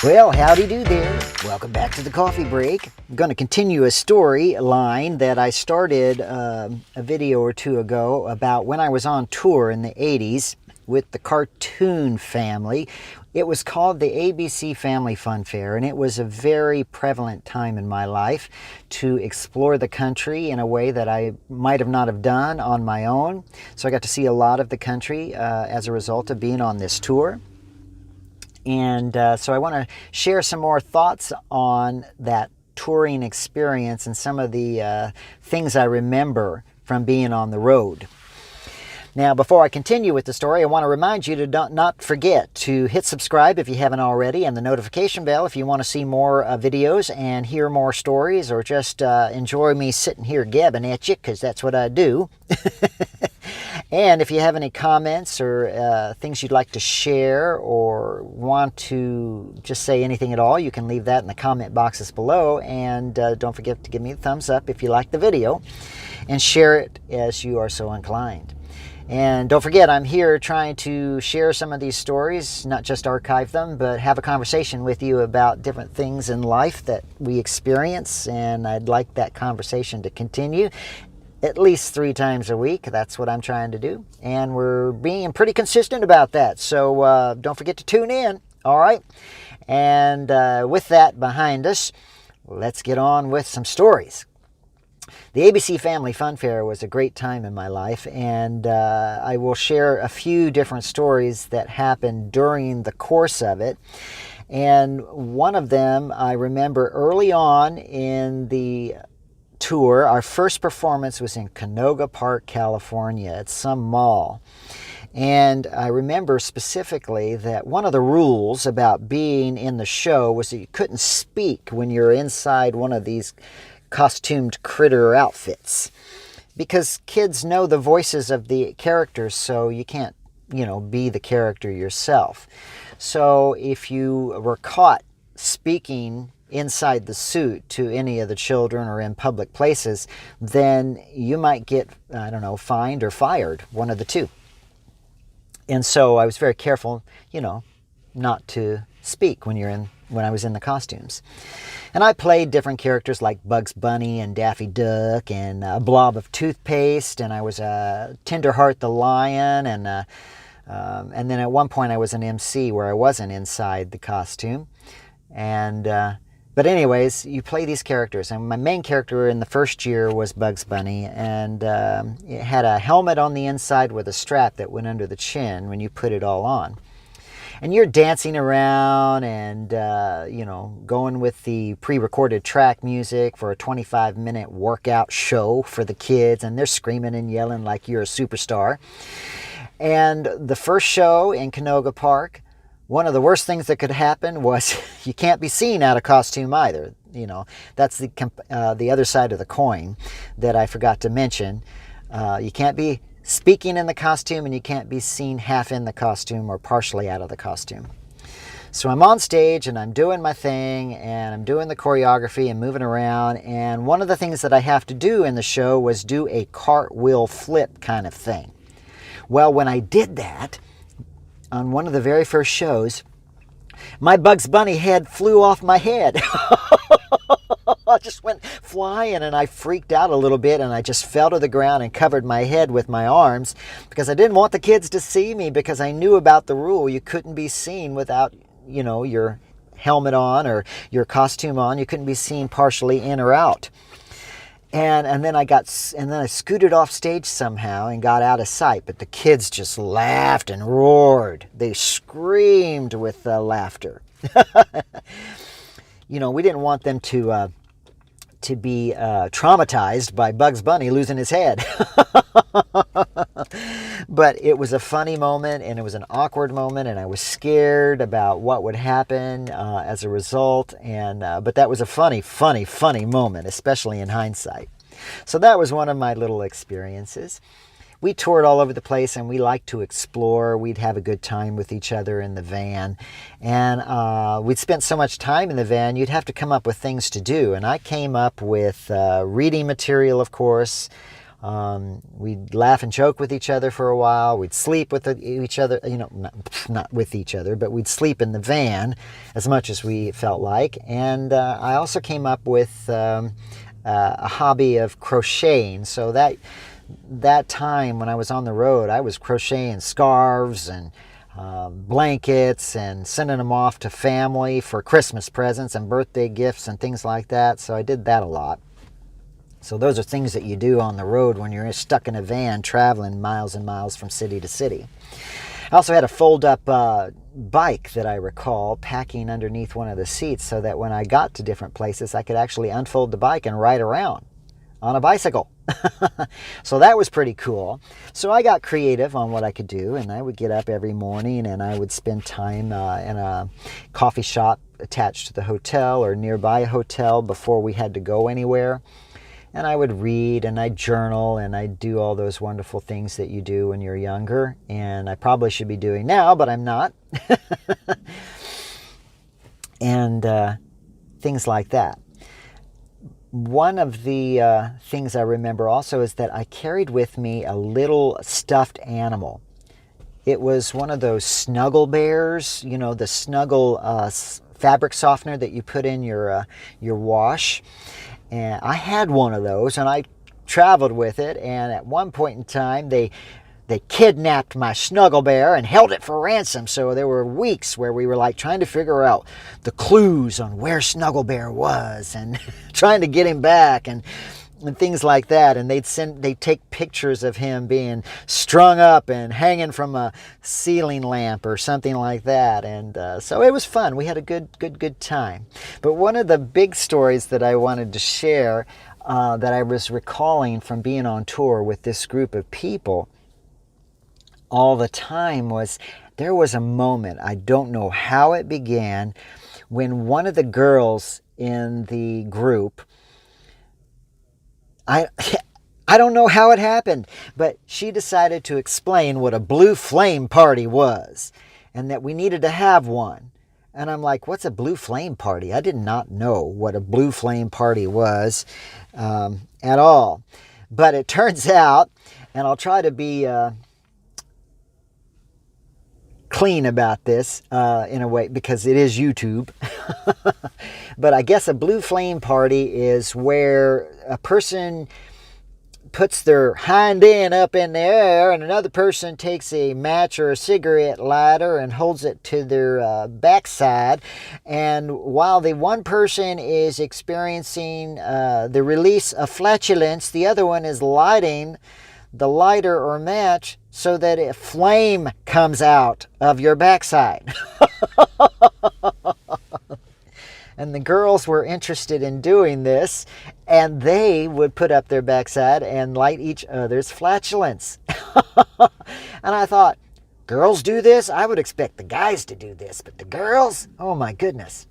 Well, howdy do there. Welcome back to the coffee break. I'm going to continue a story line that I started a video or two ago about when I was on tour in the 80s with the cartoon family. It was called the ABC Family Fun Fair, and it was a very prevalent time in my life to explore the country in a way that I might have not have done on my own. So I got to see a lot of the country as a result of being on this tour. And so I want to share some more thoughts on that touring experience and some of the things I remember from being on the road. Now, before I continue with the story, I want to remind you to not forget to hit subscribe if you haven't already, and the notification bell if you want to see more videos and hear more stories, or just enjoy me sitting here gabbing at you, because that's what I do. And if you have any comments or things you'd like to share or want to just say anything at all, you can leave that in the comment boxes below. And don't forget to give me a thumbs up if you like the video, and share it as you are so inclined. And don't forget, I'm here trying to share some of these stories, not just archive them, but have a conversation with you about different things in life that we experience. And I'd like that conversation to continue at least 3 times a week. That's what I'm trying to do. And we're being pretty consistent about that. So don't forget to tune in. All right. And with that behind us, let's get on with some stories. The ABC Family Fun Fair was a great time in my life, and I will share a few different stories that happened during the course of it. And one of them I remember early on in the tour. Our first performance was in Canoga Park, California, at some mall. And I remember specifically that one of the rules about being in the show was that you couldn't speak when you're inside one of these costumed critter outfits, because kids know the voices of the characters, so you can't, be the character yourself. So if you were caught speaking inside the suit to any of the children or in public places, then you might get, fined or fired, one of the two. And so I was very careful, not to speak when I was in the costumes. And I played different characters like Bugs Bunny and Daffy Duck and a blob of toothpaste, and I was Tenderheart the lion, and then at one point I was an MC where I wasn't inside the costume. And but anyways, you play these characters, and my main character in the first year was Bugs Bunny, and it had a helmet on the inside with a strap that went under the chin when you put it all on. And you're dancing around and, going with the pre-recorded track music for a 25-minute workout show for the kids, and they're screaming and yelling like you're a superstar. And the first show in Canoga Park, one of the worst things that could happen was you can't be seen out of costume either. That's the other side of the coin that I forgot to mention. You can't be speaking in the costume, and you can't be seen half in the costume or partially out of the costume. So I'm on stage and I'm doing my thing, and I'm doing the choreography and moving around, and one of the things that I have to do in the show was do a cartwheel flip kind of thing. Well, when I did that on one of the very first shows, my Bugs Bunny head flew off my head. I just went flying, and I freaked out a little bit, and I just fell to the ground and covered my head with my arms because I didn't want the kids to see me, because I knew about the rule. You couldn't be seen without, your helmet on or your costume on. You couldn't be seen partially in or out. And then I scooted off stage somehow and got out of sight, but the kids just laughed and roared. They screamed with laughter. We didn't want them to be traumatized by Bugs Bunny losing his head. But it was a funny moment, and it was an awkward moment, and I was scared about what would happen as a result. But that was a funny moment, especially in hindsight. So that was one of my little experiences. We toured all over the place, and we liked to explore. We'd have a good time with each other in the van. And we'd spent so much time in the van, you'd have to come up with things to do. And I came up with reading material, of course, We'd laugh and joke with each other for a while. We'd sleep with each other, not with each other, but we'd sleep in the van as much as we felt like. And I also came up with a hobby of crocheting. So that time when I was on the road, I was crocheting scarves and blankets and sending them off to family for Christmas presents and birthday gifts and things like that. So I did that a lot. So those are things that you do on the road when you're stuck in a van traveling miles and miles from city to city. I also had a fold-up bike that I recall packing underneath one of the seats so that when I got to different places, I could actually unfold the bike and ride around on a bicycle. So that was pretty cool. So I got creative on what I could do, and I would get up every morning and I would spend time in a coffee shop attached to the hotel or nearby a hotel before we had to go anywhere. And I would read and I'd journal and I'd do all those wonderful things that you do when you're younger. And I probably should be doing now, but I'm not. And things like that. One of the things I remember also is that I carried with me a little stuffed animal. It was one of those Snuggle Bears, the Snuggle fabric softener that you put in your wash. And I had one of those, and I traveled with it. And at one point in time, they kidnapped my Snuggle Bear and held it for ransom. So there were weeks where we were like trying to figure out the clues on where Snuggle Bear was and trying to get him back and things like that. And they'd take pictures of him being strung up and hanging from a ceiling lamp or something like that. And so it was fun. We had a good time. But one of the big stories that I wanted to share that I was recalling from being on tour with this group of people all the time was there was a moment, I don't know how it began, when one of the girls in the group, I don't know how it happened, but she decided to explain what a blue flame party was and that we needed to have one. And I'm like, what's a blue flame party? I did not know what a blue flame party was at all. But it turns out, and I'll try to be clean about this in a way because it is YouTube. But I guess a blue flame party is where a person puts their hind end up in the air and another person takes a match or a cigarette lighter and holds it to their backside. And while the one person is experiencing the release of flatulence, the other one is lighting the lighter or match so that a flame comes out of your backside. And the girls were interested in doing this, and they would put up their backside and light each other's flatulence. And I thought, girls do this? I would expect the guys to do this, but the girls? Oh my goodness.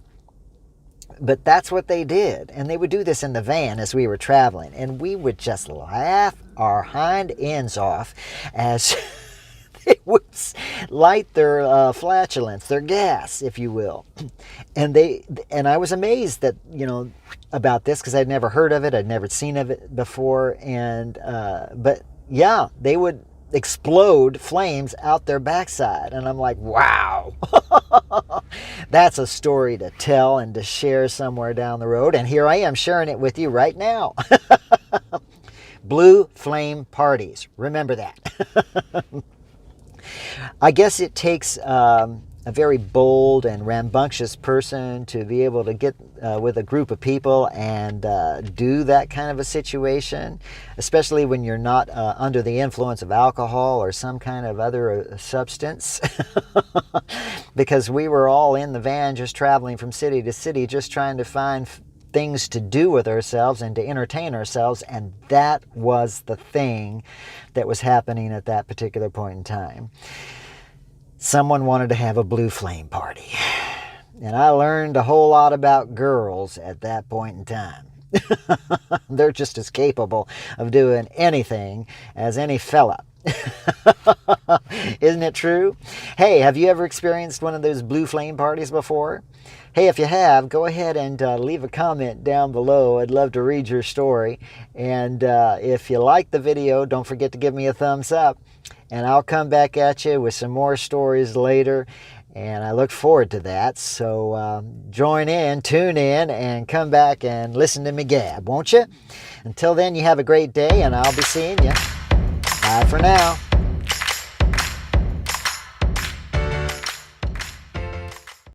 But that's what they did. And they would do this in the van as we were traveling. And we would just laugh our hind ends off as they would light their flatulence, their gas, if you will. And I was amazed that, about this because I'd never heard of it. I'd never seen of it before. But yeah, they would explode flames out their backside. And I'm like, wow, that's a story to tell and to share somewhere down the road. And here I am sharing it with you right now. Blue flame parties. Remember that. I guess it takes a very bold and rambunctious person to be able to get with a group of people and do that kind of a situation, especially when you're not under the influence of alcohol or some kind of other substance. Because we were all in the van just traveling from city to city, just trying to find things to do with ourselves and to entertain ourselves, and that was the thing that was happening at that particular point in time. Someone wanted to have a blue flame party, and I learned a whole lot about girls at that point in time. They're just as capable of doing anything as any fella. Isn't it true? Hey, have you ever experienced one of those blue flame parties before? Hey, if you have, go ahead and leave a comment down below. I'd love to read your story. And if you like the video, don't forget to give me a thumbs up. And I'll come back at you with some more stories later. And I look forward to that. So join in, tune in, and come back and listen to me gab, won't you? Until then, you have a great day, and I'll be seeing you. Bye for now.